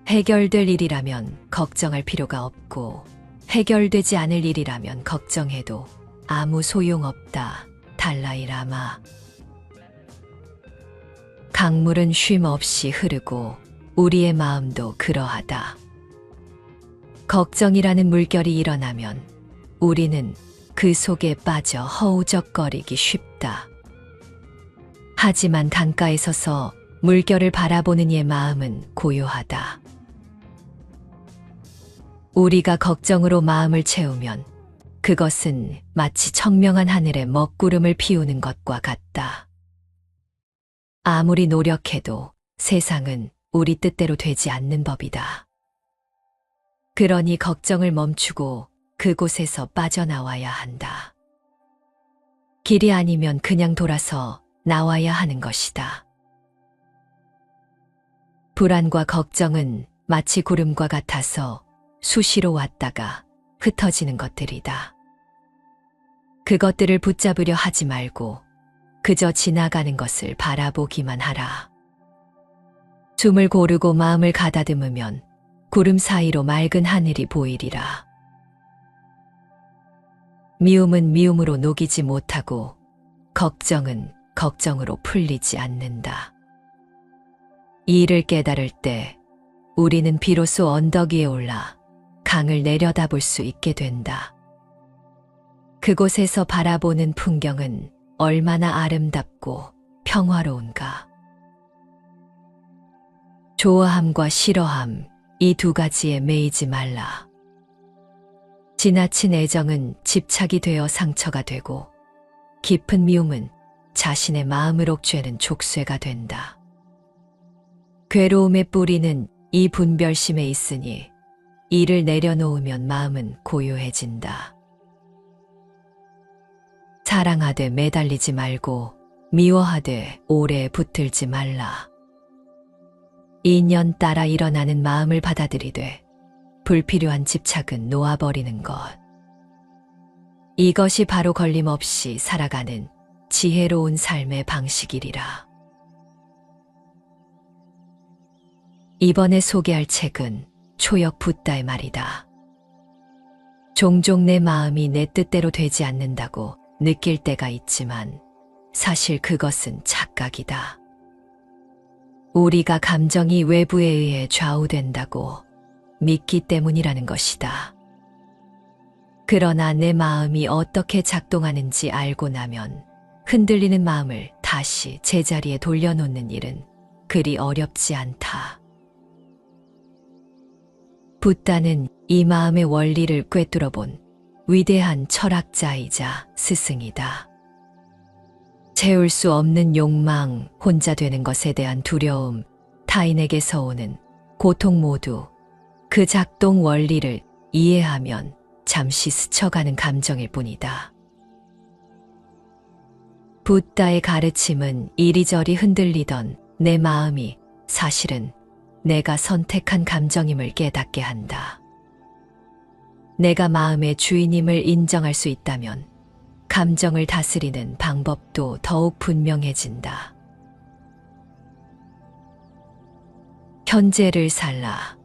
해결될 일이라면 걱정할 필요가 없고 해결되지 않을 일이라면 걱정해도 아무 소용없다. 달라이 라마. 강물은 쉼 없이 흐르고 우리의 마음도 그러하다. 걱정이라는 물결이 일어나면 우리는 그 속에 빠져 허우적거리기 쉽다. 하지만 강가에 서서 물결을 바라보는 이의 마음은 고요하다. 우리가 걱정으로 마음을 채우면 그것은 마치 청명한 하늘에 먹구름을 피우는 것과 같다. 아무리 노력해도 세상은 우리 뜻대로 되지 않는 법이다. 그러니 걱정을 멈추고 그곳에서 빠져나와야 한다. 길이 아니면 그냥 돌아서 나와야 하는 것이다. 불안과 걱정은 마치 구름과 같아서 수시로 왔다가 흩어지는 것들이다. 그것들을 붙잡으려 하지 말고 그저 지나가는 것을 바라보기만 하라. 숨을 고르고 마음을 가다듬으면 구름 사이로 맑은 하늘이 보이리라. 미움은 미움으로 녹이지 못하고 걱정은 걱정으로 풀리지 않는다. 이 일을 깨달을 때 우리는 비로소 언덕 위에 올라 강을 내려다볼 수 있게 된다. 그곳에서 바라보는 풍경은 얼마나 아름답고 평화로운가. 좋아함과 싫어함, 이 두 가지에 매이지 말라. 지나친 애정은 집착이 되어 상처가 되고 깊은 미움은 자신의 마음을 옥죄는 족쇄가 된다. 괴로움의 뿌리는 이 분별심에 있으니 이를 내려놓으면 마음은 고요해진다. 사랑하되 매달리지 말고 미워하되 오래 붙들지 말라. 인연 따라 일어나는 마음을 받아들이되 불필요한 집착은 놓아버리는 것. 이것이 바로 걸림없이 살아가는 지혜로운 삶의 방식이리라. 이번에 소개할 책은 초역 붓다의 말이다. 종종 내 마음이 내 뜻대로 되지 않는다고 느낄 때가 있지만 사실 그것은 착각이다. 우리가 감정이 외부에 의해 좌우된다고 믿기 때문이라는 것이다. 그러나 내 마음이 어떻게 작동하는지 알고 나면 흔들리는 마음을 다시 제자리에 돌려놓는 일은 그리 어렵지 않다. 붓다는 이 마음의 원리를 꿰뚫어본 위대한 철학자이자 스승이다. 채울 수 없는 욕망, 혼자 되는 것에 대한 두려움, 타인에게서 오는 고통 모두 그 작동 원리를 이해하면 잠시 스쳐가는 감정일 뿐이다. 붓다의 가르침은 이리저리 흔들리던 내 마음이 사실은 내가 선택한 감정임을 깨닫게 한다. 내가 마음의 주인임을 인정할 수 있다면 감정을 다스리는 방법도 더욱 분명해진다. 현재를 살라.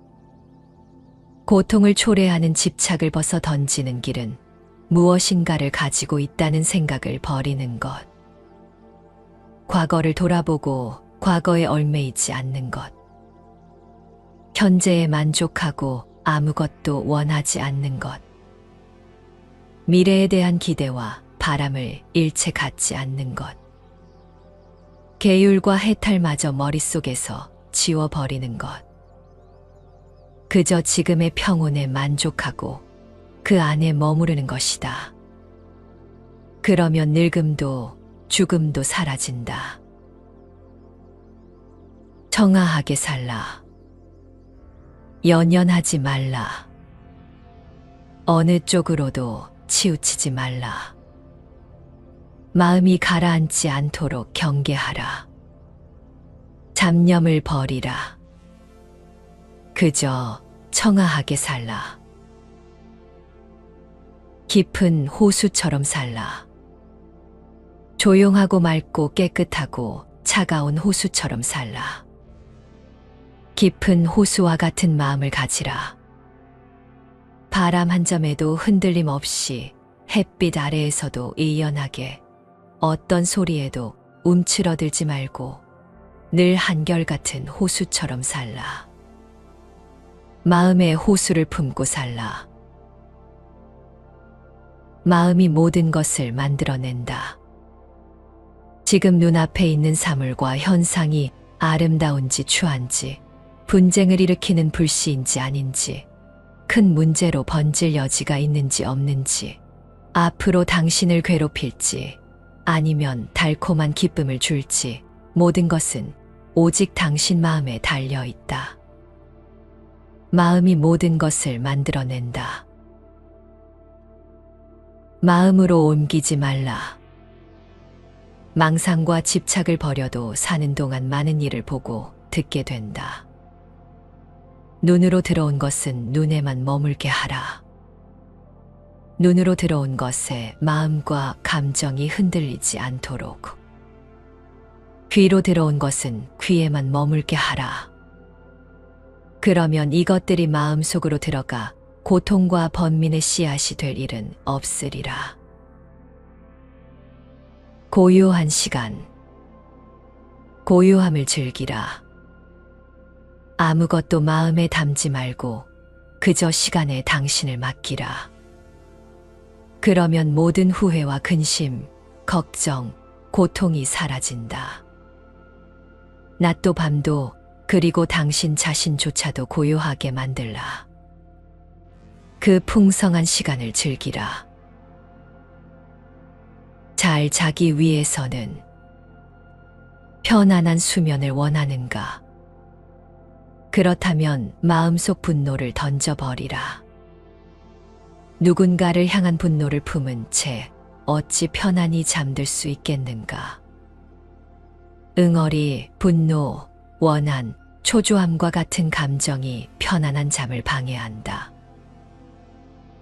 고통을 초래하는 집착을 벗어 던지는 길은 무엇인가를 가지고 있다는 생각을 버리는 것. 과거를 돌아보고 과거에 얽매이지 않는 것. 현재에 만족하고 아무것도 원하지 않는 것. 미래에 대한 기대와 바람을 일체 갖지 않는 것. 계율과 해탈마저 머릿속에서 지워버리는 것. 그저 지금의 평온에 만족하고 그 안에 머무르는 것이다. 그러면 늙음도 죽음도 사라진다. 청아하게 살라. 연연하지 말라. 어느 쪽으로도 치우치지 말라. 마음이 가라앉지 않도록 경계하라. 잡념을 버리라. 그저 청아하게 살라. 깊은 호수처럼 살라. 조용하고 맑고 깨끗하고 차가운 호수처럼 살라. 깊은 호수와 같은 마음을 가지라. 바람 한 점에도 흔들림 없이 햇빛 아래에서도 의연하게 어떤 소리에도 움츠러들지 말고 늘 한결같은 호수처럼 살라. 마음의 호수를 품고 살라. 마음이 모든 것을 만들어낸다. 지금 눈앞에 있는 사물과 현상이 아름다운지 추한지, 분쟁을 일으키는 불씨인지 아닌지, 큰 문제로 번질 여지가 있는지 없는지, 앞으로 당신을 괴롭힐지, 아니면 달콤한 기쁨을 줄지, 모든 것은 오직 당신 마음에 달려 있다. 마음이 모든 것을 만들어낸다. 마음으로 옮기지 말라. 망상과 집착을 버려도 사는 동안 많은 일을 보고 듣게 된다. 눈으로 들어온 것은 눈에만 머물게 하라. 눈으로 들어온 것에 마음과 감정이 흔들리지 않도록. 귀로 들어온 것은 귀에만 머물게 하라. 그러면 이것들이 마음속으로 들어가 고통과 번민의 씨앗이 될 일은 없으리라. 고요한 시간, 고요함을 즐기라. 아무것도 마음에 담지 말고 그저 시간에 당신을 맡기라. 그러면 모든 후회와 근심, 걱정, 고통이 사라진다. 낮도 밤도 그리고 당신 자신조차도 고요하게 만들라. 그 풍성한 시간을 즐기라. 잘 자기 위해서는 편안한 수면을 원하는가? 그렇다면 마음속 분노를 던져버리라. 누군가를 향한 분노를 품은 채 어찌 편안히 잠들 수 있겠는가? 응어리, 분노, 원한, 초조함과 같은 감정이 편안한 잠을 방해한다.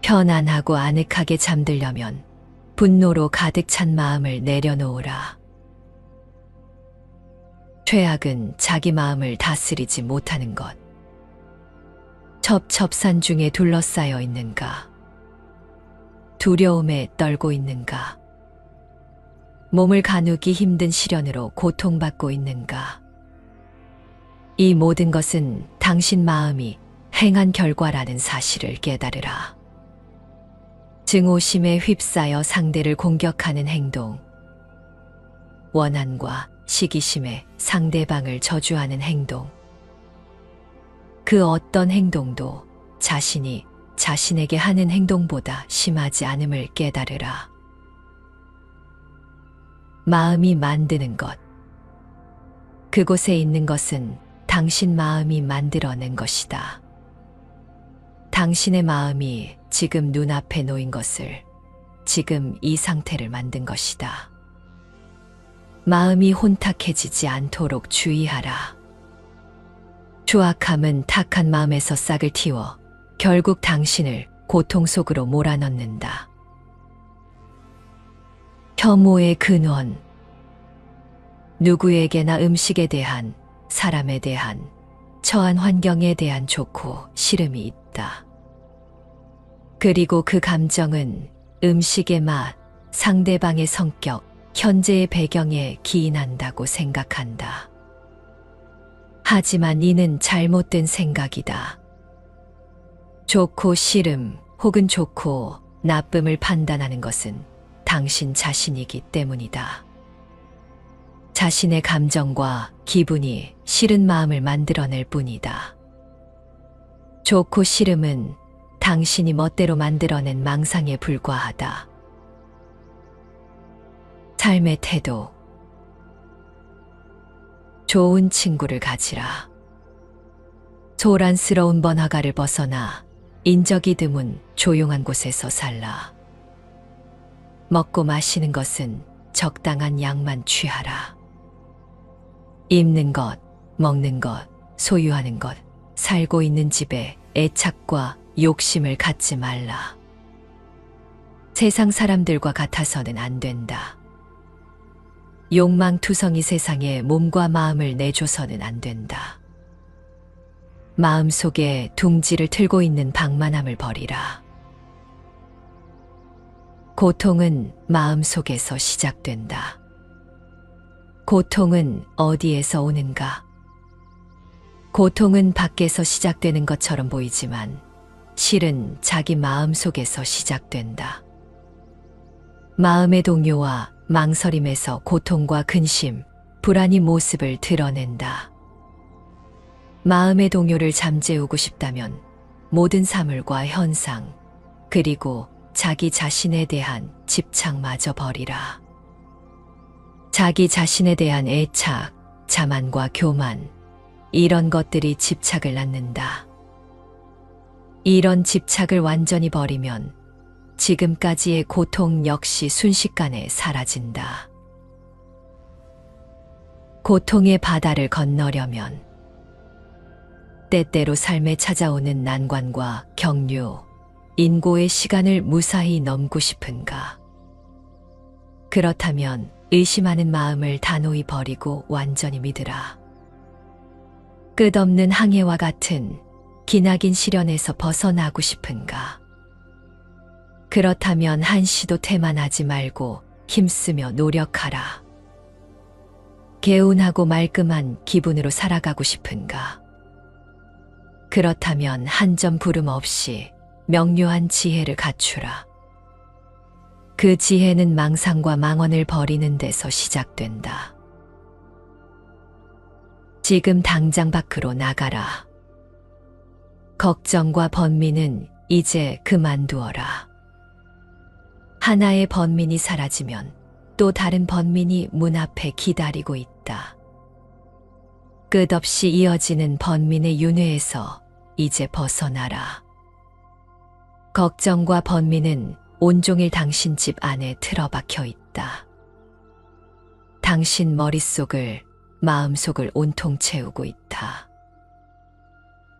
편안하고 아늑하게 잠들려면 분노로 가득 찬 마음을 내려놓으라. 최악은 자기 마음을 다스리지 못하는 것. 첩첩산 중에 둘러싸여 있는가? 두려움에 떨고 있는가? 몸을 가누기 힘든 시련으로 고통받고 있는가? 이 모든 것은 당신 마음이 행한 결과라는 사실을 깨달으라. 증오심에 휩싸여 상대를 공격하는 행동, 원한과 시기심에 상대방을 저주하는 행동, 그 어떤 행동도 자신이 자신에게 하는 행동보다 심하지 않음을 깨달으라. 마음이 만드는 것, 그곳에 있는 것은 당신 마음이 만들어낸 것이다. 당신의 마음이 지금 눈앞에 놓인 것을, 지금 이 상태를 만든 것이다. 마음이 혼탁해지지 않도록 주의하라. 추악함은 탁한 마음에서 싹을 틔워 결국 당신을 고통 속으로 몰아넣는다. 혐오의 근원. 누구에게나 음식에 대한, 사람에 대한, 처한 환경에 대한 좋고 싫음이 있다. 그리고 그 감정은 음식의 맛, 상대방의 성격, 현재의 배경에 기인한다고 생각한다. 하지만 이는 잘못된 생각이다. 좋고 싫음 혹은 좋고 나쁨을 판단하는 것은 당신 자신이기 때문이다. 자신의 감정과 기분이 싫은 마음을 만들어낼 뿐이다. 좋고 싫음은 당신이 멋대로 만들어낸 망상에 불과하다. 삶의 태도. 좋은 친구를 가지라. 소란스러운 번화가를 벗어나 인적이 드문 조용한 곳에서 살라. 먹고 마시는 것은 적당한 양만 취하라. 입는 것, 먹는 것, 소유하는 것, 살고 있는 집에 애착과 욕심을 갖지 말라. 세상 사람들과 같아서는 안 된다. 욕망투성이 세상에 몸과 마음을 내줘서는 안 된다. 마음속에 둥지를 틀고 있는 방만함을 버리라. 고통은 마음속에서 시작된다. 고통은 어디에서 오는가? 고통은 밖에서 시작되는 것처럼 보이지만 실은 자기 마음속에서 시작된다. 마음의 동요와 망설임에서 고통과 근심, 불안이 모습을 드러낸다. 마음의 동요를 잠재우고 싶다면 모든 사물과 현상, 그리고 자기 자신에 대한 집착마저 버리라. 자기 자신에 대한 애착, 자만과 교만, 이런 것들이 집착을 낳는다. 이런 집착을 완전히 버리면 지금까지의 고통 역시 순식간에 사라진다. 고통의 바다를 건너려면 때때로 삶에 찾아오는 난관과 경류, 인고의 시간을 무사히 넘고 싶은가? 그렇다면 의심하는 마음을 단호히 버리고 완전히 믿으라. 끝없는 항해와 같은 기나긴 시련에서 벗어나고 싶은가? 그렇다면 한시도 태만하지 말고 힘쓰며 노력하라. 개운하고 말끔한 기분으로 살아가고 싶은가? 그렇다면 한 점 부름 없이 명료한 지혜를 갖추라. 그 지혜는 망상과 망언을 버리는 데서 시작된다. 지금 당장 밖으로 나가라. 걱정과 번민은 이제 그만두어라. 하나의 번민이 사라지면 또 다른 번민이 문 앞에 기다리고 있다. 끝없이 이어지는 번민의 윤회에서 이제 벗어나라. 걱정과 번민은 온종일 당신 집 안에 틀어박혀 있다. 당신 머릿속을, 마음속을 온통 채우고 있다.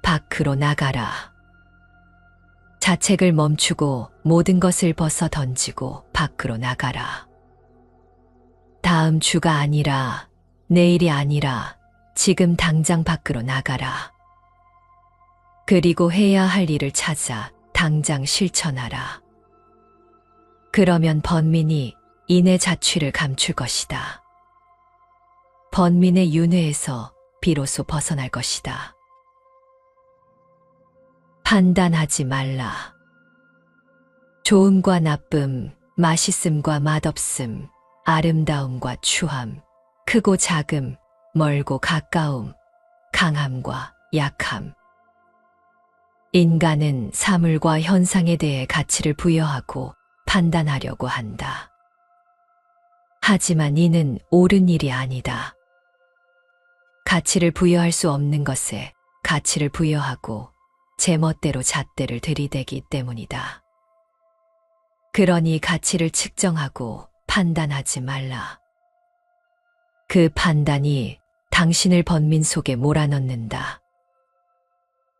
밖으로 나가라. 자책을 멈추고 모든 것을 벗어 던지고 밖으로 나가라. 다음 주가 아니라, 내일이 아니라 지금 당장 밖으로 나가라. 그리고 해야 할 일을 찾아 당장 실천하라. 그러면 번민이 인의 자취를 감출 것이다. 번민의 윤회에서 비로소 벗어날 것이다. 판단하지 말라. 좋음과 나쁨, 맛있음과 맛없음, 아름다움과 추함, 크고 작음, 멀고 가까움, 강함과 약함. 인간은 사물과 현상에 대해 가치를 부여하고 판단하려고 한다. 하지만 이는 옳은 일이 아니다. 가치를 부여할 수 없는 것에 가치를 부여하고 제멋대로 잣대를 들이대기 때문이다. 그러니 가치를 측정하고 판단하지 말라. 그 판단이 당신을 번민 속에 몰아넣는다.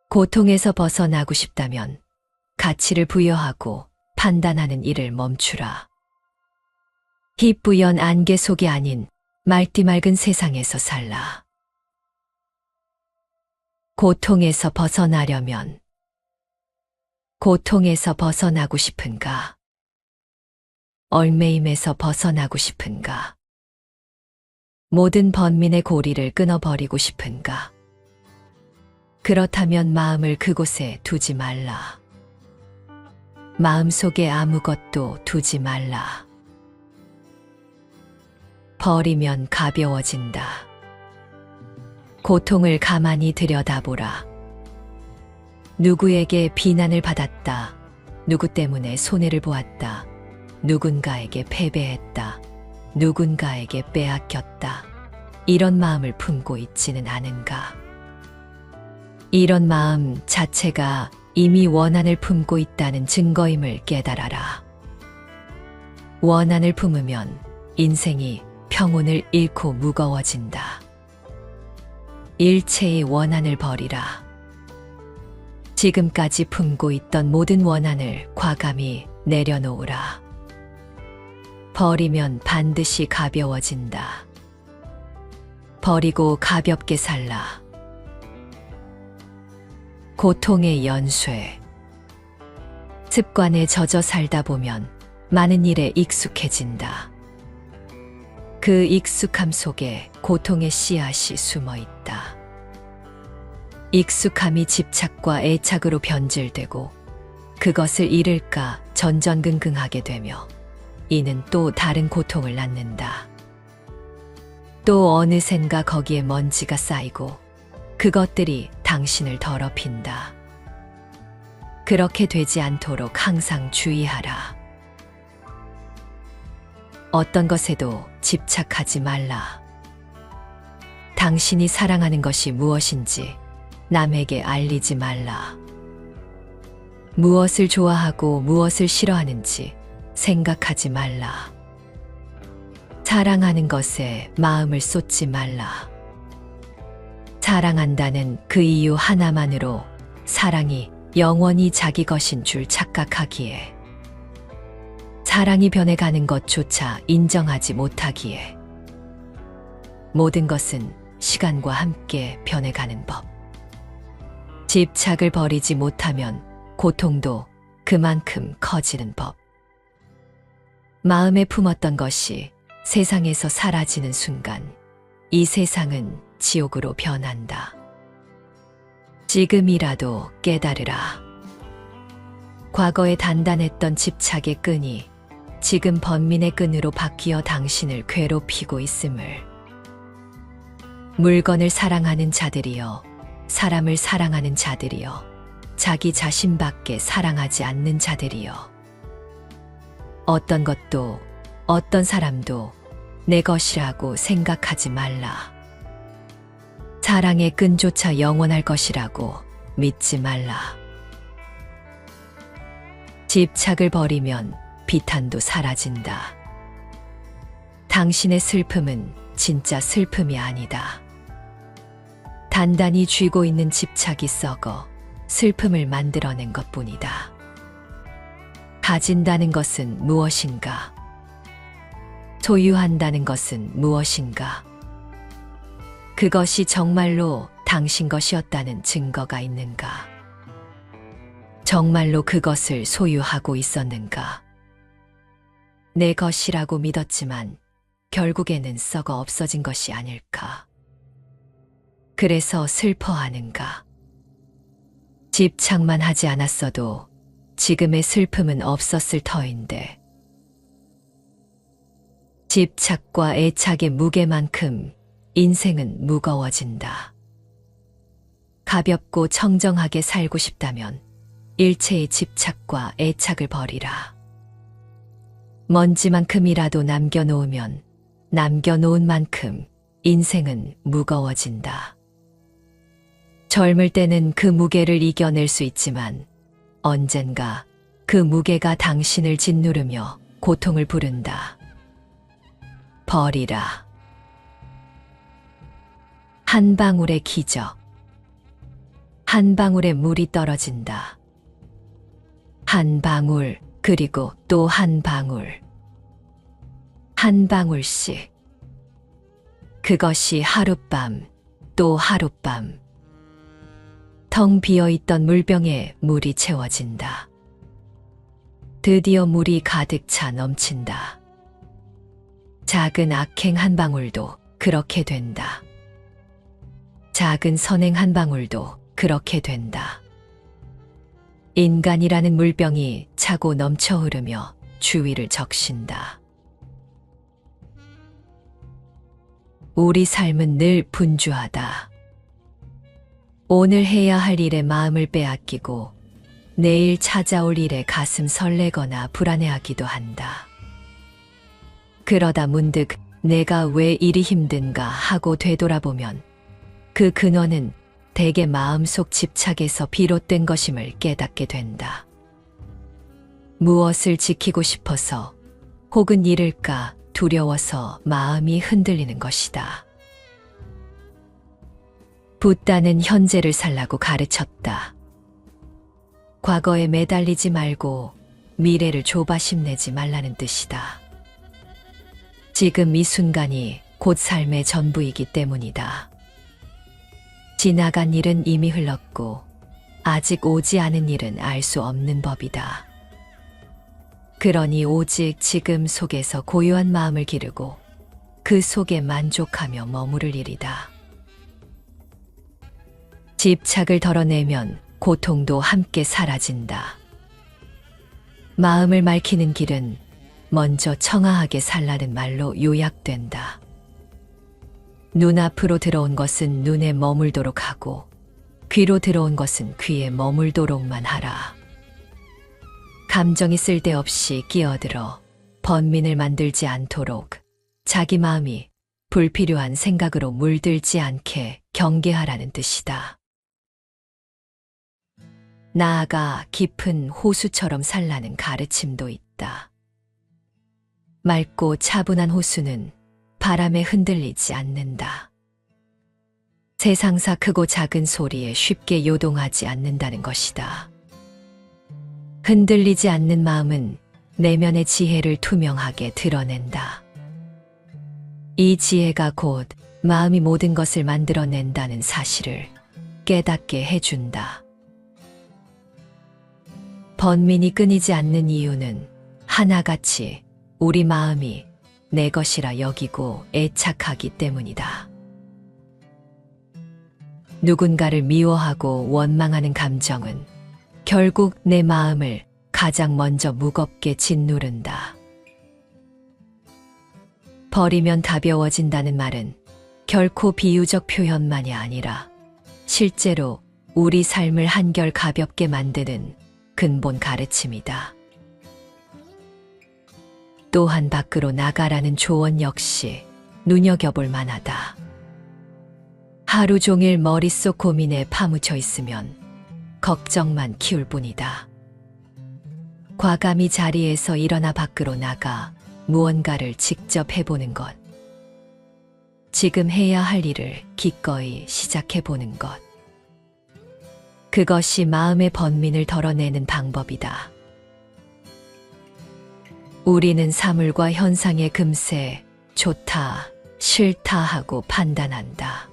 고통에서 벗어나고 싶다면 가치를 부여하고 판단하는 일을 멈추라. 희뿌연 안개 속이 아닌 맑디 맑은 세상에서 살라. 고통에서 벗어나려면 고통에서 벗어나고 싶은가? 얽매임에서 벗어나고 싶은가? 모든 번민의 고리를 끊어버리고 싶은가? 그렇다면 마음을 그곳에 두지 말라. 마음속에 아무것도 두지 말라. 버리면 가벼워진다. 고통을 가만히 들여다보라. 누구에게 비난을 받았다. 누구 때문에 손해를 보았다. 누군가에게 패배했다. 누군가에게 빼앗겼다. 이런 마음을 품고 있지는 않은가? 이런 마음 자체가 이미 원한을 품고 있다는 증거임을 깨달아라. 원한을 품으면 인생이 평온을 잃고 무거워진다. 일체의 원한을 버리라. 지금까지 품고 있던 모든 원한을 과감히 내려놓으라. 버리면 반드시 가벼워진다. 버리고 가볍게 살라. 고통의 연쇄. 습관에 젖어 살다 보면 많은 일에 익숙해진다. 그 익숙함 속에 고통의 씨앗이 숨어 있다. 익숙함이 집착과 애착으로 변질되고 그것을 잃을까 전전긍긍하게 되며 이는 또 다른 고통을 낳는다. 또 어느샌가 거기에 먼지가 쌓이고 그것들이 당신을 더럽힌다. 그렇게 되지 않도록 항상 주의하라. 어떤 것에도 집착하지 말라. 당신이 사랑하는 것이 무엇인지 남에게 알리지 말라. 무엇을 좋아하고 무엇을 싫어하는지 생각하지 말라. 사랑하는 것에 마음을 쏟지 말라. 사랑한다는 그 이유 하나만으로 사랑이 영원히 자기 것인 줄 착각하기에, 사랑이 변해가는 것조차 인정하지 못하기에, 모든 것은 시간과 함께 변해가는 법. 집착을 버리지 못하면 고통도 그만큼 커지는 법. 마음에 품었던 것이 세상에서 사라지는 순간 이 세상은 지옥으로 변한다. 지금이라도 깨달으라. 과거에 단단했던 집착의 끈이 지금 번민의 끈으로 바뀌어 당신을 괴롭히고 있음을. 물건을 사랑하는 자들이여, 사람을 사랑하는 자들이여, 자기 자신밖에 사랑하지 않는 자들이여. 어떤 것도 어떤 사람도 내 것이라고 생각하지 말라. 사랑의 끈조차 영원할 것이라고 믿지 말라. 집착을 버리면 비탄도 사라진다. 당신의 슬픔은 진짜 슬픔이 아니다. 단단히 쥐고 있는 집착이 썩어 슬픔을 만들어낸 것뿐이다. 가진다는 것은 무엇인가? 소유한다는 것은 무엇인가? 그것이 정말로 당신 것이었다는 증거가 있는가? 정말로 그것을 소유하고 있었는가? 내 것이라고 믿었지만 결국에는 썩어 없어진 것이 아닐까? 그래서 슬퍼하는가? 집착만 하지 않았어도 지금의 슬픔은 없었을 터인데, 집착과 애착의 무게만큼 인생은 무거워진다. 가볍고 청정하게 살고 싶다면 일체의 집착과 애착을 버리라. 먼지만큼이라도 남겨놓으면 남겨놓은 만큼 인생은 무거워진다. 젊을 때는 그 무게를 이겨낼 수 있지만 언젠가 그 무게가 당신을 짓누르며 고통을 부른다. 버리라. 한 방울의 기적. 한 방울의 물이 떨어진다. 한 방울, 그리고 또 한 방울. 한 방울씩. 그것이 하룻밤, 또 하룻밤. 텅 비어있던 물병에 물이 채워진다. 드디어 물이 가득 차 넘친다. 작은 악행 한 방울도 그렇게 된다. 작은 선행 한 방울도 그렇게 된다. 인간이라는 물병이 차고 넘쳐 흐르며 주위를 적신다. 우리 삶은 늘 분주하다. 오늘 해야 할 일에 마음을 빼앗기고 내일 찾아올 일에 가슴 설레거나 불안해하기도 한다. 그러다 문득 내가 왜 이리 힘든가 하고 되돌아보면 그 근원은 대개 마음속 집착에서 비롯된 것임을 깨닫게 된다. 무엇을 지키고 싶어서 혹은 잃을까 두려워서 마음이 흔들리는 것이다. 붓다는 현재를 살라고 가르쳤다. 과거에 매달리지 말고 미래를 조바심 내지 말라는 뜻이다. 지금 이 순간이 곧 삶의 전부이기 때문이다. 지나간 일은 이미 흘렀고 아직 오지 않은 일은 알 수 없는 법이다. 그러니 오직 지금 속에서 고요한 마음을 기르고 그 속에 만족하며 머무를 일이다. 집착을 덜어내면 고통도 함께 사라진다. 마음을 맑히는 길은 먼저 청아하게 살라는 말로 요약된다. 눈앞으로 들어온 것은 눈에 머물도록 하고 귀로 들어온 것은 귀에 머물도록만 하라. 감정이 쓸데없이 끼어들어 번민을 만들지 않도록 자기 마음이 불필요한 생각으로 물들지 않게 경계하라는 뜻이다. 나아가 깊은 호수처럼 살라는 가르침도 있다. 맑고 차분한 호수는 바람에 흔들리지 않는다. 세상사 크고 작은 소리에 쉽게 요동하지 않는다는 것이다. 흔들리지 않는 마음은 내면의 지혜를 투명하게 드러낸다. 이 지혜가 곧 마음이 모든 것을 만들어낸다는 사실을 깨닫게 해준다. 번민이 끊이지 않는 이유는 하나같이 우리 마음이 내 것이라 여기고 애착하기 때문이다. 누군가를 미워하고 원망하는 감정은 결국 내 마음을 가장 먼저 무겁게 짓누른다. 버리면 가벼워진다는 말은 결코 비유적 표현만이 아니라 실제로 우리 삶을 한결 가볍게 만드는 근본 가르침이다. 또한 밖으로 나가라는 조언 역시 눈여겨볼 만하다. 하루 종일 머릿속 고민에 파묻혀 있으면 걱정만 키울 뿐이다. 과감히 자리에서 일어나 밖으로 나가 무언가를 직접 해보는 것. 지금 해야 할 일을 기꺼이 시작해보는 것. 그것이 마음의 번민을 덜어내는 방법이다. 우리는 사물과 현상에 금세 좋다, 싫다 하고 판단한다.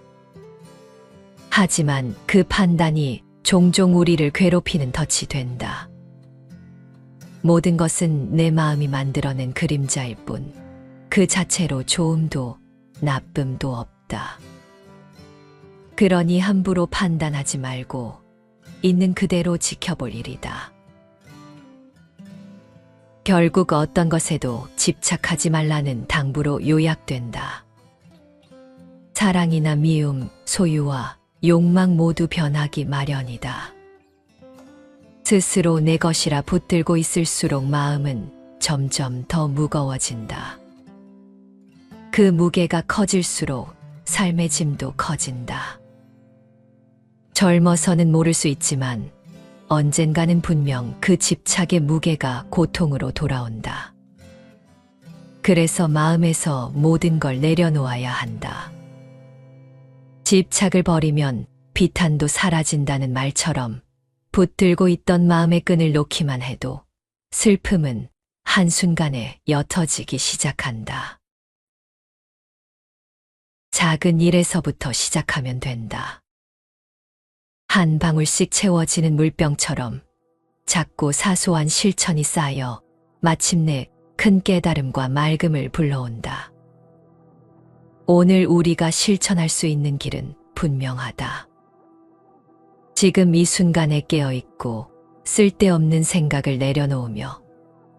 하지만 그 판단이 종종 우리를 괴롭히는 덫이 된다. 모든 것은 내 마음이 만들어낸 그림자일 뿐, 그 자체로 좋음도 나쁨도 없다. 그러니 함부로 판단하지 말고 있는 그대로 지켜볼 일이다. 결국 어떤 것에도 집착하지 말라는 당부로 요약된다. 사랑이나 미움, 소유와 욕망 모두 변하기 마련이다. 스스로 내 것이라 붙들고 있을수록 마음은 점점 더 무거워진다. 그 무게가 커질수록 삶의 짐도 커진다. 젊어서는 모를 수 있지만 언젠가는 분명 그 집착의 무게가 고통으로 돌아온다. 그래서 마음에서 모든 걸 내려놓아야 한다. 집착을 버리면 비탄도 사라진다는 말처럼 붙들고 있던 마음의 끈을 놓기만 해도 슬픔은 한순간에 옅어지기 시작한다. 작은 일에서부터 시작하면 된다. 한 방울씩 채워지는 물병처럼 작고 사소한 실천이 쌓여 마침내 큰 깨달음과 맑음을 불러온다. 오늘 우리가 실천할 수 있는 길은 분명하다. 지금 이 순간에 깨어있고 쓸데없는 생각을 내려놓으며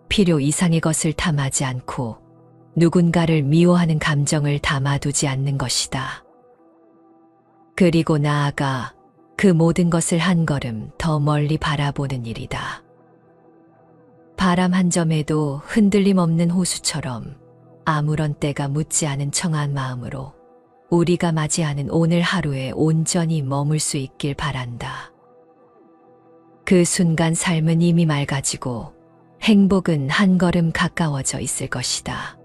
필요 이상의 것을 탐하지 않고 누군가를 미워하는 감정을 담아두지 않는 것이다. 그리고 나아가 그 모든 것을 한 걸음 더 멀리 바라보는 일이다. 바람 한 점에도 흔들림 없는 호수처럼 아무런 때가 묻지 않은 청아한 마음으로 우리가 맞이하는 오늘 하루에 온전히 머물 수 있길 바란다. 그 순간 삶은 이미 맑아지고 행복은 한 걸음 가까워져 있을 것이다.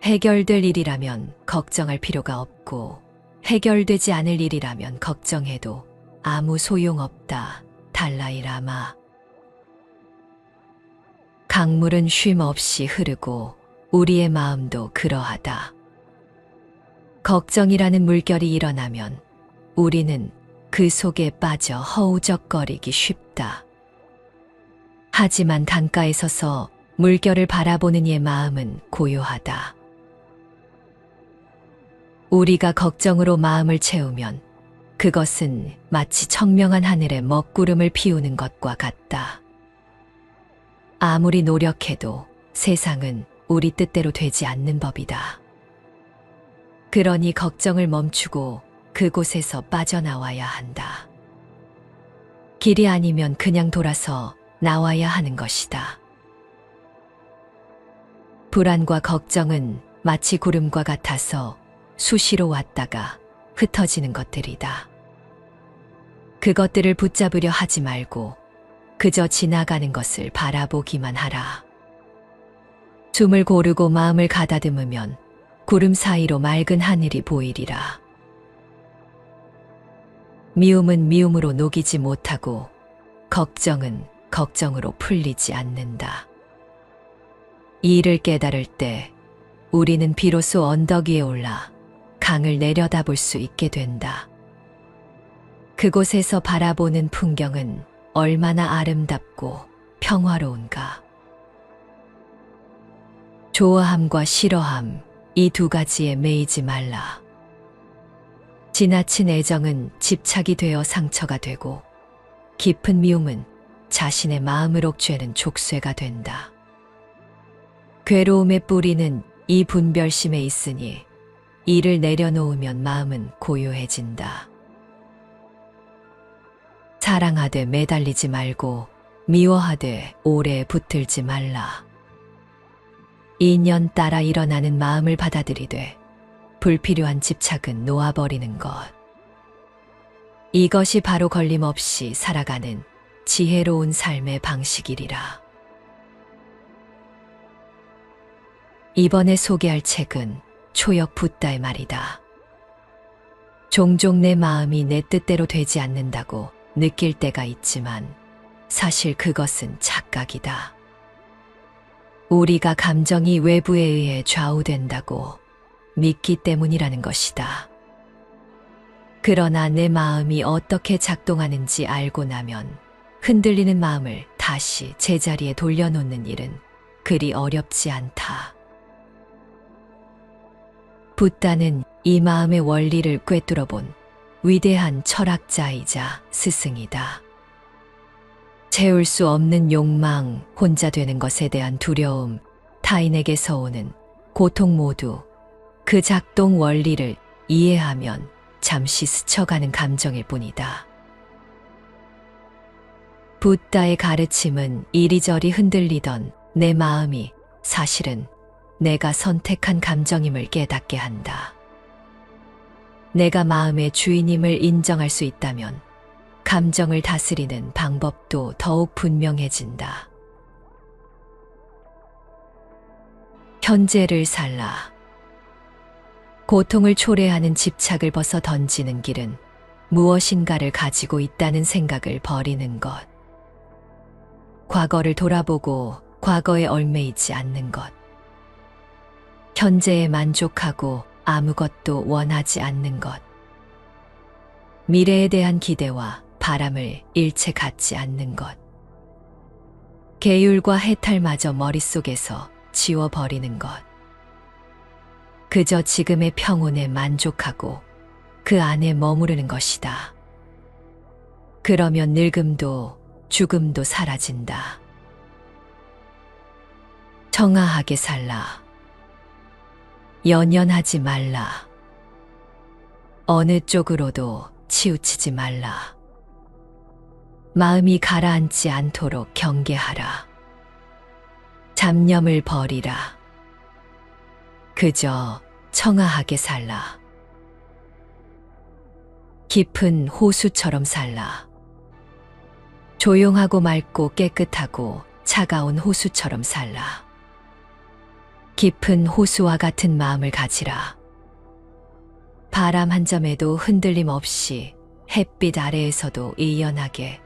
해결될 일이라면 걱정할 필요가 없고 해결되지 않을 일이라면 걱정해도 아무 소용없다. 달라이 라마. 강물은 쉼 없이 흐르고 우리의 마음도 그러하다. 걱정이라는 물결이 일어나면 우리는 그 속에 빠져 허우적거리기 쉽다. 하지만 강가에 서서 물결을 바라보는 이의 마음은 고요하다. 우리가 걱정으로 마음을 채우면 그것은 마치 청명한 하늘에 먹구름을 피우는 것과 같다. 아무리 노력해도 세상은 우리 뜻대로 되지 않는 법이다. 그러니 걱정을 멈추고 그곳에서 빠져나와야 한다. 길이 아니면 그냥 돌아서 나와야 하는 것이다. 불안과 걱정은 마치 구름과 같아서 수시로 왔다가 흩어지는 것들이다. 그것들을 붙잡으려 하지 말고 그저 지나가는 것을 바라보기만 하라. 숨을 고르고 마음을 가다듬으면 구름 사이로 맑은 하늘이 보이리라. 미움은 미움으로 녹이지 못하고 걱정은 걱정으로 풀리지 않는다. 이 일을 깨달을 때 우리는 비로소 언덕 위에 올라 강을 내려다볼 수 있게 된다. 그곳에서 바라보는 풍경은 얼마나 아름답고 평화로운가. 좋아함과 싫어함, 이 두 가지에 매이지 말라. 지나친 애정은 집착이 되어 상처가 되고 깊은 미움은 자신의 마음을 옥죄는 족쇄가 된다. 괴로움의 뿌리는 이 분별심에 있으니 이를 내려놓으면 마음은 고요해진다. 사랑하되 매달리지 말고 미워하되 오래 붙들지 말라. 인연 따라 일어나는 마음을 받아들이되 불필요한 집착은 놓아버리는 것. 이것이 바로 걸림없이 살아가는 지혜로운 삶의 방식이리라. 이번에 소개할 책은 초역 붓다의 말이다. 종종 내 마음이 내 뜻대로 되지 않는다고 느낄 때가 있지만 사실 그것은 착각이다. 우리가 감정이 외부에 의해 좌우된다고 믿기 때문이라는 것이다. 그러나 내 마음이 어떻게 작동하는지 알고 나면 흔들리는 마음을 다시 제자리에 돌려놓는 일은 그리 어렵지 않다. 붓다는 이 마음의 원리를 꿰뚫어본 위대한 철학자이자 스승이다. 채울 수 없는 욕망, 혼자 되는 것에 대한 두려움, 타인에게서 오는 고통 모두 그 작동 원리를 이해하면 잠시 스쳐가는 감정일 뿐이다. 붓다의 가르침은 이리저리 흔들리던 내 마음이 사실은 내가 선택한 감정임을 깨닫게 한다. 내가 마음의 주인임을 인정할 수 있다면 감정을 다스리는 방법도 더욱 분명해진다. 현재를 살라. 고통을 초래하는 집착을 벗어 던지는 길은 무엇인가를 가지고 있다는 생각을 버리는 것. 과거를 돌아보고 과거에 얽매이지 않는 것. 현재에 만족하고 아무것도 원하지 않는 것. 미래에 대한 기대와 바람을 일체 갖지 않는 것. 계율과 해탈마저 머릿속에서 지워버리는 것. 그저 지금의 평온에 만족하고 그 안에 머무르는 것이다. 그러면 늙음도 죽음도 사라진다. 청아하게 살라. 연연하지 말라. 어느 쪽으로도 치우치지 말라. 마음이 가라앉지 않도록 경계하라. 잡념을 버리라. 그저 청아하게 살라. 깊은 호수처럼 살라. 조용하고 맑고 깨끗하고 차가운 호수처럼 살라. 깊은 호수와 같은 마음을 가지라. 바람 한 점에도 흔들림 없이 햇빛 아래에서도 의연하게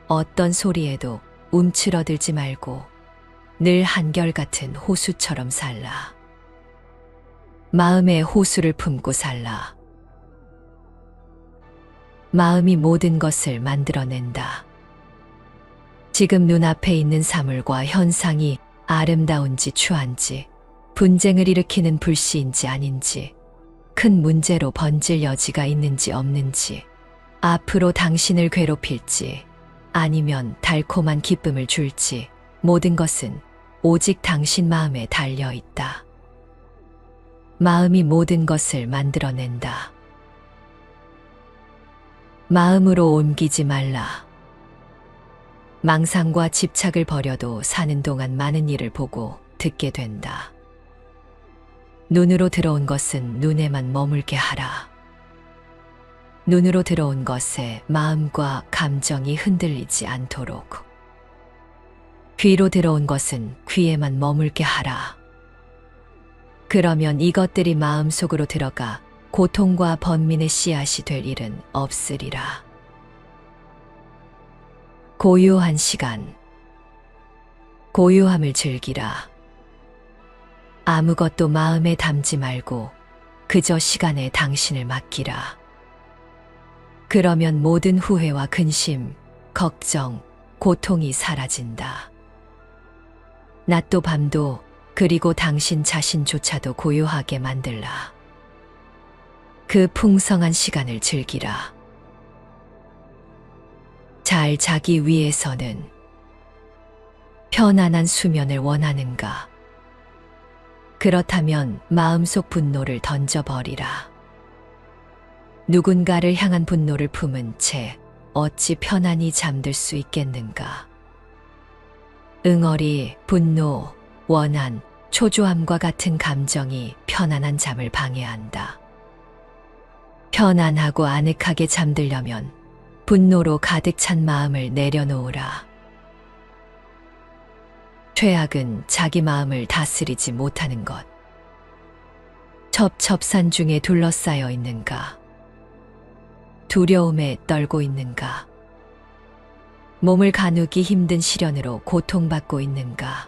어떤 소리에도 움츠러들지 말고 늘 한결같은 호수처럼 살라. 마음에 호수를 품고 살라. 마음이 모든 것을 만들어낸다. 지금 눈앞에 있는 사물과 현상이 아름다운지 추한지, 분쟁을 일으키는 불씨인지 아닌지, 큰 문제로 번질 여지가 있는지 없는지, 앞으로 당신을 괴롭힐지, 아니면 달콤한 기쁨을 줄지, 모든 것은 오직 당신 마음에 달려 있다. 마음이 모든 것을 만들어낸다. 마음으로 옮기지 말라. 망상과 집착을 버려도 사는 동안 많은 일을 보고 듣게 된다. 눈으로 들어온 것은 눈에만 머물게 하라. 눈으로 들어온 것에 마음과 감정이 흔들리지 않도록. 귀로 들어온 것은 귀에만 머물게 하라. 그러면 이것들이 마음속으로 들어가 고통과 번민의 씨앗이 될 일은 없으리라. 고요한 시간, 고요함을 즐기라. 아무것도 마음에 담지 말고 그저 시간에 당신을 맡기라. 그러면 모든 후회와 근심, 걱정, 고통이 사라진다. 낮도 밤도 그리고 당신 자신조차도 고요하게 만들라. 그 풍성한 시간을 즐기라. 잘 자기 위해서는 편안한 수면을 원하는가? 그렇다면 마음속 분노를 던져버리라. 누군가를 향한 분노를 품은 채 어찌 편안히 잠들 수 있겠는가? 응어리, 분노, 원한, 초조함과 같은 감정이 편안한 잠을 방해한다. 편안하고 아늑하게 잠들려면 분노로 가득 찬 마음을 내려놓으라. 최악은 자기 마음을 다스리지 못하는 것. 첩첩산 중에 둘러싸여 있는가? 두려움에 떨고 있는가? 몸을 가누기 힘든 시련으로 고통받고 있는가?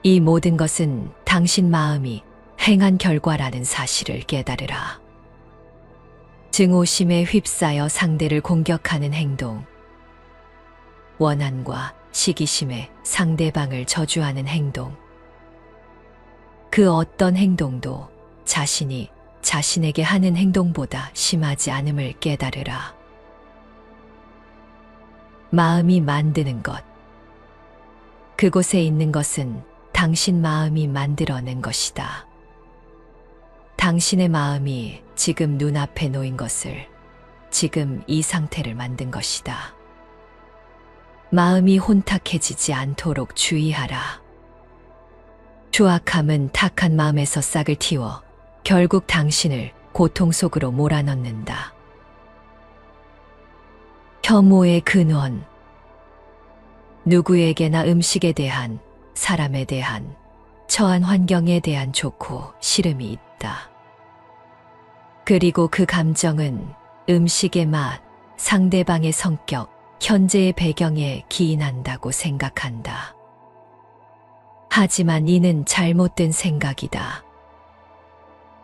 이 모든 것은 당신 마음이 행한 결과라는 사실을 깨달으라. 증오심에 휩싸여 상대를 공격하는 행동, 원한과 시기심에 상대방을 저주하는 행동, 그 어떤 행동도 자신이 자신에게 하는 행동보다 심하지 않음을 깨달으라. 마음이 만드는 것, 그곳에 있는 것은 당신 마음이 만들어낸 것이다. 당신의 마음이 지금 눈앞에 놓인 것을, 지금 이 상태를 만든 것이다. 마음이 혼탁해지지 않도록 주의하라. 추악함은 탁한 마음에서 싹을 틔워 결국 당신을 고통 속으로 몰아넣는다. 혐오의 근원. 누구에게나 음식에 대한, 사람에 대한, 처한 환경에 대한 좋고 싫음이 있다. 그리고 그 감정은 음식의 맛, 상대방의 성격, 현재의 배경에 기인한다고 생각한다. 하지만 이는 잘못된 생각이다.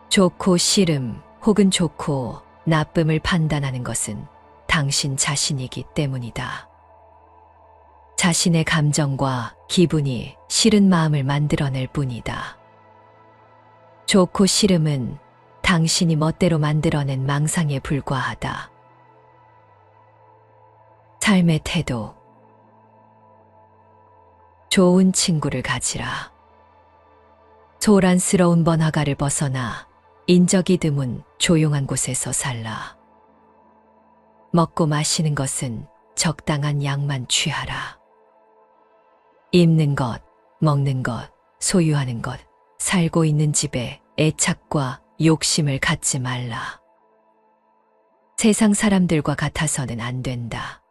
좋고 싫음 혹은 좋고 나쁨을 판단하는 것은 당신 자신이기 때문이다. 자신의 감정과 기분이 싫은 마음을 만들어낼 뿐이다. 좋고 싫음은 당신이 멋대로 만들어낸 망상에 불과하다. 삶의 태도. 좋은 친구를 가지라. 소란스러운 번화가를 벗어나 인적이 드문 조용한 곳에서 살라. 먹고 마시는 것은 적당한 양만 취하라. 입는 것, 먹는 것, 소유하는 것, 살고 있는 집에 애착과 욕심을 갖지 말라. 세상 사람들과 같아서는 안 된다.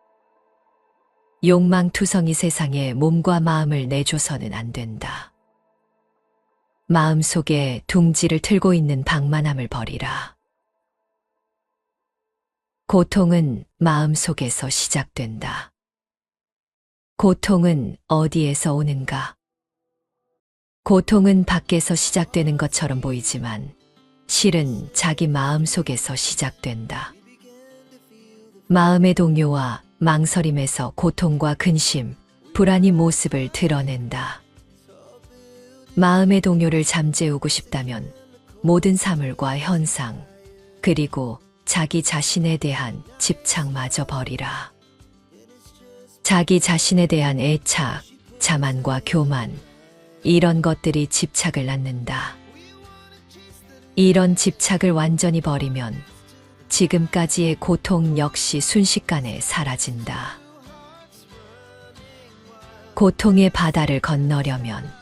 욕망투성이 세상에 몸과 마음을 내줘서는 안 된다. 마음속에 둥지를 틀고 있는 방만함을 버리라. 고통은 마음속에서 시작된다. 고통은 어디에서 오는가? 고통은 밖에서 시작되는 것처럼 보이지만 실은 자기 마음 속에서 시작된다. 마음의 동요와 망설임에서 고통과 근심, 불안이 모습을 드러낸다. 마음의 동요를 잠재우고 싶다면 모든 사물과 현상, 그리고 자기 자신에 대한 집착마저 버리라. 자기 자신에 대한 애착, 자만과 교만, 이런 것들이 집착을 낳는다. 이런 집착을 완전히 버리면 지금까지의 고통 역시 순식간에 사라진다. 고통의 바다를 건너려면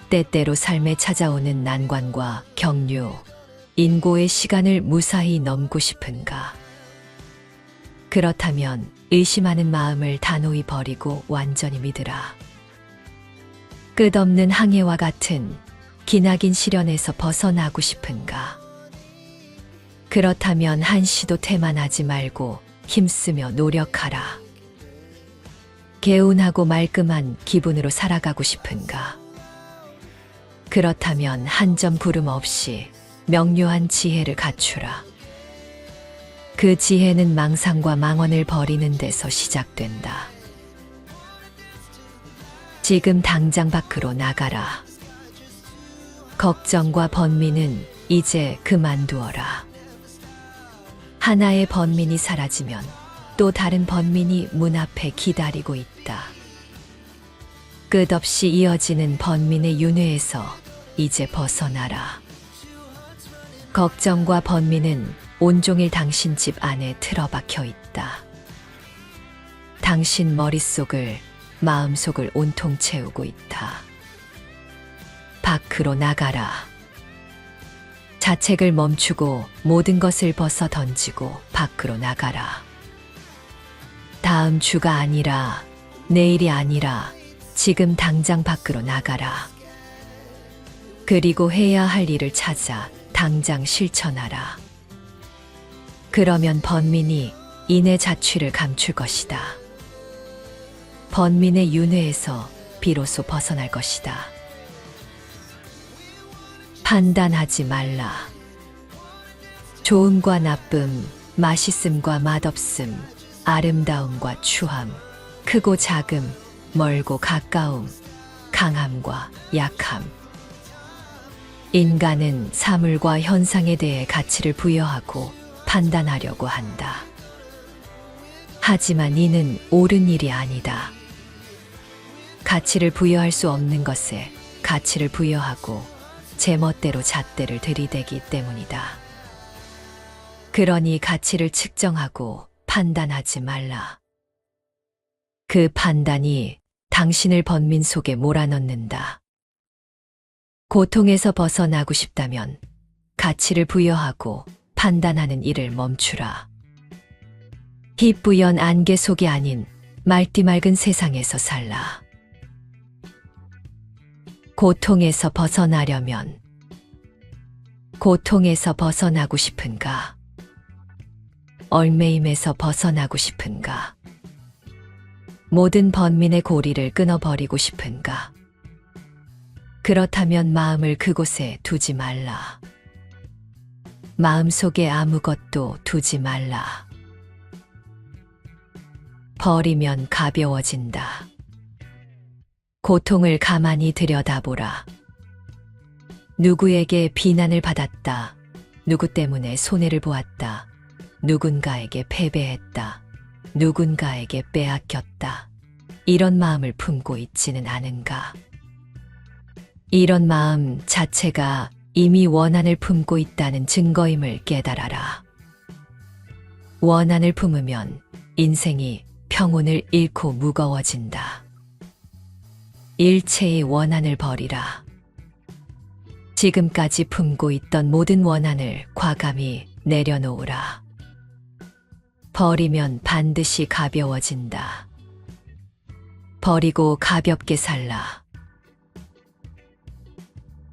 때때로 삶에 찾아오는 난관과 경류, 인고의 시간을 무사히 넘고 싶은가? 그렇다면 의심하는 마음을 단호히 버리고 완전히 믿으라. 끝없는 항해와 같은 기나긴 시련에서 벗어나고 싶은가? 그렇다면 한시도 태만하지 말고 힘쓰며 노력하라. 개운하고 말끔한 기분으로 살아가고 싶은가? 그렇다면 한 점 구름 없이 명료한 지혜를 갖추라. 그 지혜는 망상과 망언을 버리는 데서 시작된다. 지금 당장 밖으로 나가라. 걱정과 번민은 이제 그만두어라. 하나의 번민이 사라지면 또 다른 번민이 문 앞에 기다리고 있다. 끝없이 이어지는 번민의 윤회에서 이제 벗어나라. 걱정과 번민은 온종일 당신 집 안에 틀어박혀 있다. 당신 머릿속을, 마음속을 온통 채우고 있다. 밖으로 나가라. 자책을 멈추고 모든 것을 벗어 던지고 밖으로 나가라. 다음 주가 아니라, 내일이 아니라 지금 당장 밖으로 나가라. 그리고 해야 할 일을 찾아 당장 실천하라. 그러면 번민이 인의 자취를 감출 것이다. 번민의 윤회에서 비로소 벗어날 것이다. 판단하지 말라. 좋음과 나쁨, 맛있음과 맛없음, 아름다움과 추함, 크고 작음, 멀고 가까움, 강함과 약함. 인간은 사물과 현상에 대해 가치를 부여하고 판단하려고 한다. 하지만 이는 옳은 일이 아니다. 가치를 부여할 수 없는 것에 가치를 부여하고 제멋대로 잣대를 들이대기 때문이다. 그러니 가치를 측정하고 판단하지 말라. 그 판단이 당신을 번민 속에 몰아넣는다. 고통에서 벗어나고 싶다면 가치를 부여하고 판단하는 일을 멈추라. 희뿌연 안개 속이 아닌 맑디 맑은 세상에서 살라. 고통에서 벗어나려면 고통에서 벗어나고 싶은가? 얽매임에서 벗어나고 싶은가? 모든 번민의 고리를 끊어버리고 싶은가? 그렇다면 마음을 그곳에 두지 말라. 마음속에 아무것도 두지 말라. 버리면 가벼워진다. 고통을 가만히 들여다보라. 누구에게 비난을 받았다. 누구 때문에 손해를 보았다. 누군가에게 패배했다. 누군가에게 빼앗겼다. 이런 마음을 품고 있지는 않은가? 이런 마음 자체가 이미 원한을 품고 있다는 증거임을 깨달아라. 원한을 품으면 인생이 평온을 잃고 무거워진다. 일체의 원한을 버리라. 지금까지 품고 있던 모든 원한을 과감히 내려놓으라. 버리면 반드시 가벼워진다. 버리고 가볍게 살라.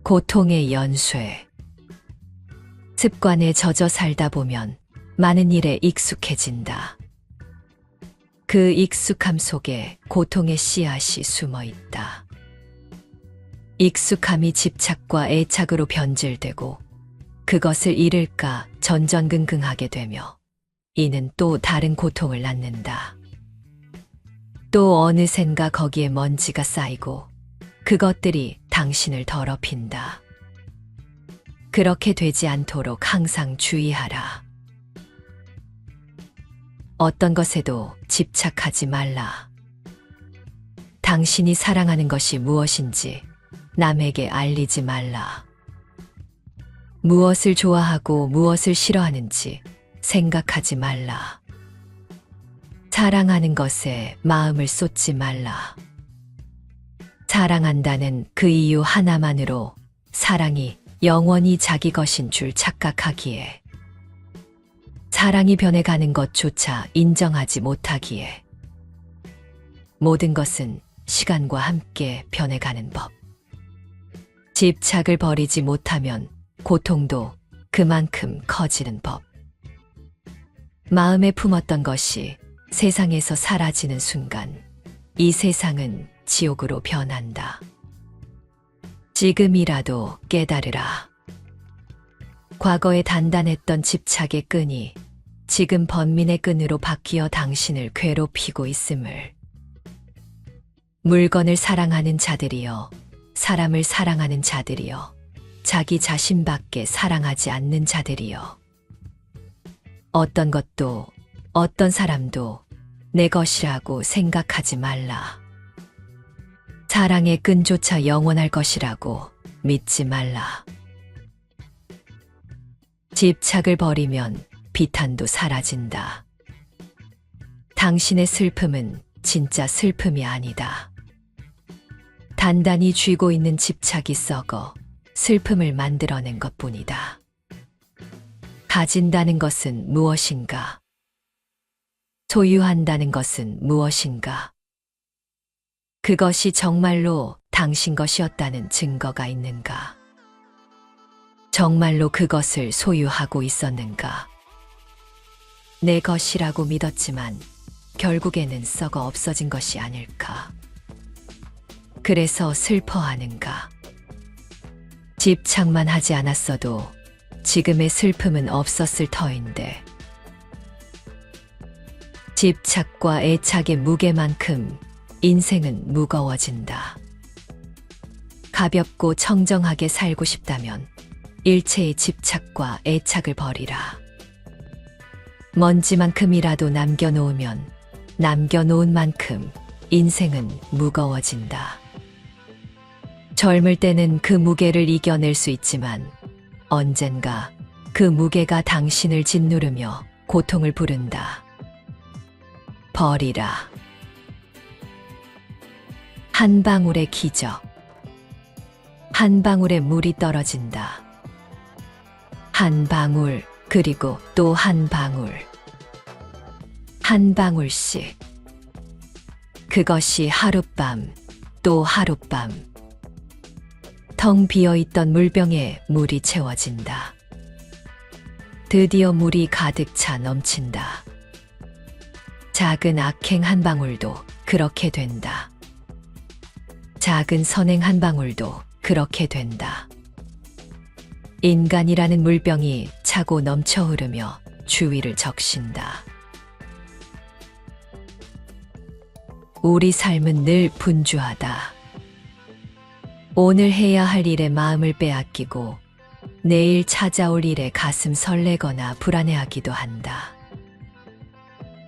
고통의 연쇄. 습관에 젖어 살다 보면 많은 일에 익숙해진다. 그 익숙함 속에 고통의 씨앗이 숨어 있다. 익숙함이 집착과 애착으로 변질되고 그것을 잃을까 전전긍긍하게 되며 이는 또 다른 고통을 낳는다. 또 어느샌가 거기에 먼지가 쌓이고 그것들이 당신을 더럽힌다. 그렇게 되지 않도록 항상 주의하라. 어떤 것에도 집착하지 말라. 당신이 사랑하는 것이 무엇인지 남에게 알리지 말라. 무엇을 좋아하고 무엇을 싫어하는지 생각하지 말라. 사랑하는 것에 마음을 쏟지 말라. 사랑한다는 그 이유 하나만으로 사랑이 영원히 자기 것인 줄 착각하기에, 사랑이 변해가는 것조차 인정하지 못하기에, 모든 것은 시간과 함께 변해가는 법. 집착을 버리지 못하면 고통도 그만큼 커지는 법. 마음에 품었던 것이 세상에서 사라지는 순간 이 세상은 지옥으로 변한다. 지금이라도 깨달으라. 과거에 단단했던 집착의 끈이 지금 번민의 끈으로 바뀌어 당신을 괴롭히고 있음을. 물건을 사랑하는 자들이여, 사람을 사랑하는 자들이여, 자기 자신밖에 사랑하지 않는 자들이여. 어떤 것도 어떤 사람도 내 것이라고 생각하지 말라. 사랑의 끈조차 영원할 것이라고 믿지 말라. 집착을 버리면 비탄도 사라진다. 당신의 슬픔은 진짜 슬픔이 아니다. 단단히 쥐고 있는 집착이 썩어 슬픔을 만들어낸 것뿐이다. 가진다는 것은 무엇인가? 소유한다는 것은 무엇인가? 그것이 정말로 당신 것이었다는 증거가 있는가? 정말로 그것을 소유하고 있었는가? 내 것이라고 믿었지만 결국에는 썩어 없어진 것이 아닐까? 그래서 슬퍼하는가? 집착만 하지 않았어도 지금의 슬픔은 없었을 터인데, 집착과 애착의 무게만큼 인생은 무거워진다. 가볍고 청정하게 살고 싶다면 일체의 집착과 애착을 버리라. 먼지만큼이라도 남겨놓으면 남겨놓은 만큼 인생은 무거워진다. 젊을 때는 그 무게를 이겨낼 수 있지만 언젠가 그 무게가 당신을 짓누르며 고통을 부른다. 버리라. 한 방울의 기적. 한 방울의 물이 떨어진다. 한 방울, 그리고 또 한 방울. 한 방울씩. 그것이 하룻밤, 또 하룻밤. 텅 비어있던 물병에 물이 채워진다. 드디어 물이 가득 차 넘친다. 작은 악행 한 방울도 그렇게 된다. 작은 선행 한 방울도 그렇게 된다. 인간이라는 물병이 차고 넘쳐 흐르며 주위를 적신다. 우리 삶은 늘 분주하다. 오늘 해야 할 일에 마음을 빼앗기고 내일 찾아올 일에 가슴 설레거나 불안해하기도 한다.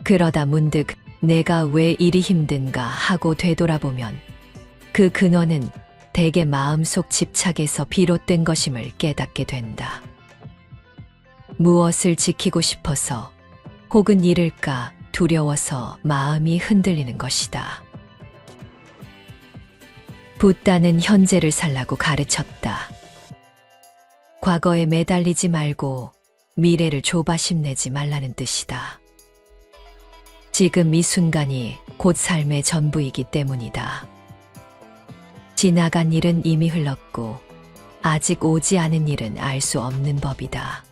그러다 문득 내가 왜 이리 힘든가 하고 되돌아보면 그 근원은 대개 마음속 집착에서 비롯된 것임을 깨닫게 된다. 무엇을 지키고 싶어서 혹은 잃을까 두려워서 마음이 흔들리는 것이다. 붓다는 현재를 살라고 가르쳤다. 과거에 매달리지 말고 미래를 조바심 내지 말라는 뜻이다. 지금 이 순간이 곧 삶의 전부이기 때문이다. 지나간 일은 이미 흘렀고 아직 오지 않은 일은 알 수 없는 법이다.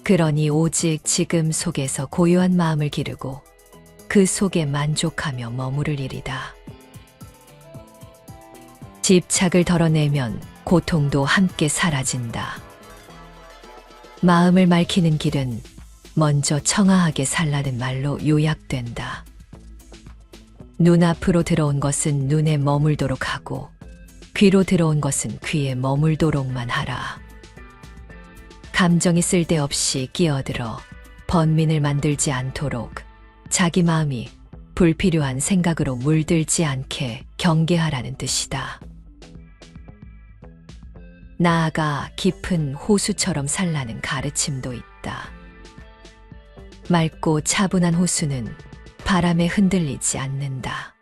그러니 오직 지금 속에서 고요한 마음을 기르고 그 속에 만족하며 머무를 일이다. 집착을 덜어내면 고통도 함께 사라진다. 마음을 맑히는 길은 먼저 청아하게 살라는 말로 요약된다. 눈앞으로 들어온 것은 눈에 머물도록 하고 귀로 들어온 것은 귀에 머물도록만 하라. 감정이 쓸데없이 끼어들어 번민을 만들지 않도록 자기 마음이 불필요한 생각으로 물들지 않게 경계하라는 뜻이다. 나아가 깊은 호수처럼 살라는 가르침도 있다. 맑고 차분한 호수는 바람에 흔들리지 않는다.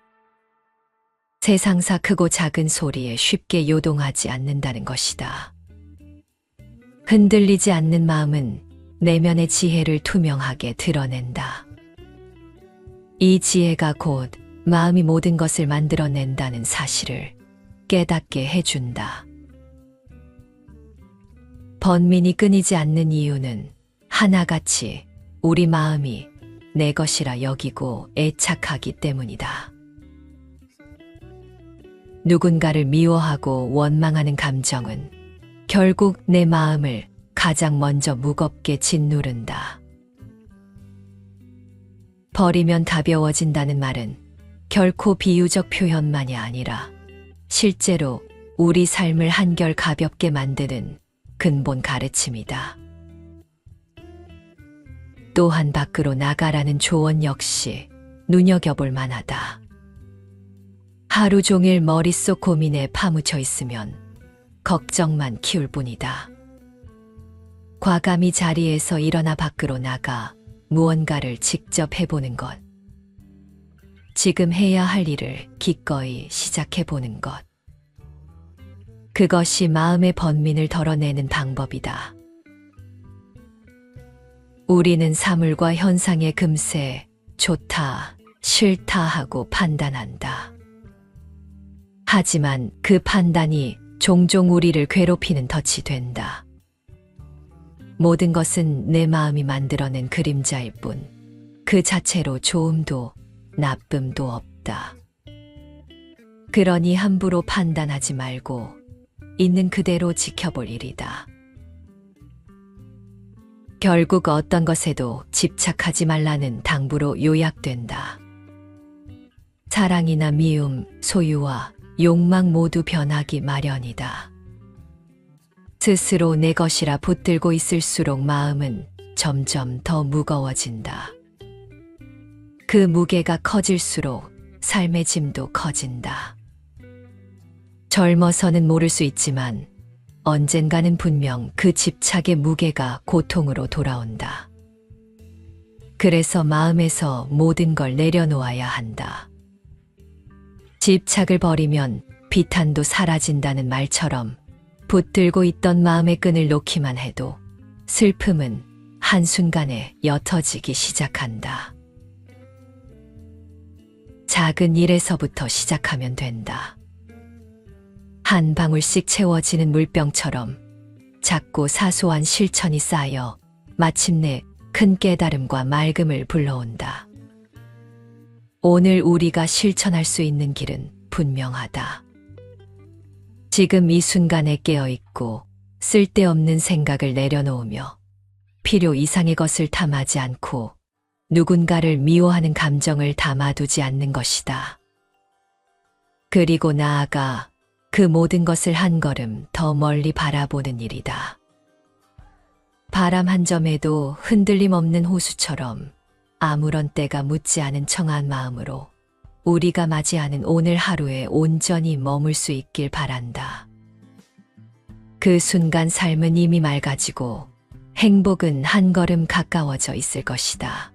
세상사 크고 작은 소리에 쉽게 요동하지 않는다는 것이다. 흔들리지 않는 마음은 내면의 지혜를 투명하게 드러낸다. 이 지혜가 곧 마음이 모든 것을 만들어낸다는 사실을 깨닫게 해준다. 번민이 끊이지 않는 이유는 하나같이 우리 마음이 내 것이라 여기고 애착하기 때문이다. 누군가를 미워하고 원망하는 감정은 결국 내 마음을 가장 먼저 무겁게 짓누른다. 버리면 가벼워진다는 말은 결코 비유적 표현만이 아니라 실제로 우리 삶을 한결 가볍게 만드는 근본 가르침이다. 또한 밖으로 나가라는 조언 역시 눈여겨볼 만하다. 하루 종일 머릿속 고민에 파묻혀 있으면 걱정만 키울 뿐이다. 과감히 자리에서 일어나 밖으로 나가 무언가를 직접 해보는 것. 지금 해야 할 일을 기꺼이 시작해보는 것. 그것이 마음의 번민을 덜어내는 방법이다. 우리는 사물과 현상에 금세 좋다, 싫다 하고 판단한다. 하지만 그 판단이 종종 우리를 괴롭히는 덫이 된다. 모든 것은 내 마음이 만들어낸 그림자일 뿐, 그 자체로 좋음도 나쁨도 없다. 그러니 함부로 판단하지 말고 있는 그대로 지켜볼 일이다. 결국 어떤 것에도 집착하지 말라는 당부로 요약된다. 사랑이나 미움, 소유와 욕망 모두 변하기 마련이다. 스스로 내 것이라 붙들고 있을수록 마음은 점점 더 무거워진다. 그 무게가 커질수록 삶의 짐도 커진다. 젊어서는 모를 수 있지만 언젠가는 분명 그 집착의 무게가 고통으로 돌아온다. 그래서 마음에서 모든 걸 내려놓아야 한다. 집착을 버리면 비탄도 사라진다는 말처럼 붙들고 있던 마음의 끈을 놓기만 해도 슬픔은 한순간에 옅어지기 시작한다. 작은 일에서부터 시작하면 된다. 한 방울씩 채워지는 물병처럼 작고 사소한 실천이 쌓여 마침내 큰 깨달음과 맑음을 불러온다. 오늘 우리가 실천할 수 있는 길은 분명하다. 지금 이 순간에 깨어있고 쓸데없는 생각을 내려놓으며 필요 이상의 것을 탐하지 않고 누군가를 미워하는 감정을 담아두지 않는 것이다. 그리고 나아가 그 모든 것을 한 걸음 더 멀리 바라보는 일이다. 바람 한 점에도 흔들림 없는 호수처럼 아무런 때가 묻지 않은 청아한 마음으로 우리가 맞이하는 오늘 하루에 온전히 머물 수 있길 바란다. 그 순간 삶은 이미 맑아지고 행복은 한 걸음 가까워져 있을 것이다.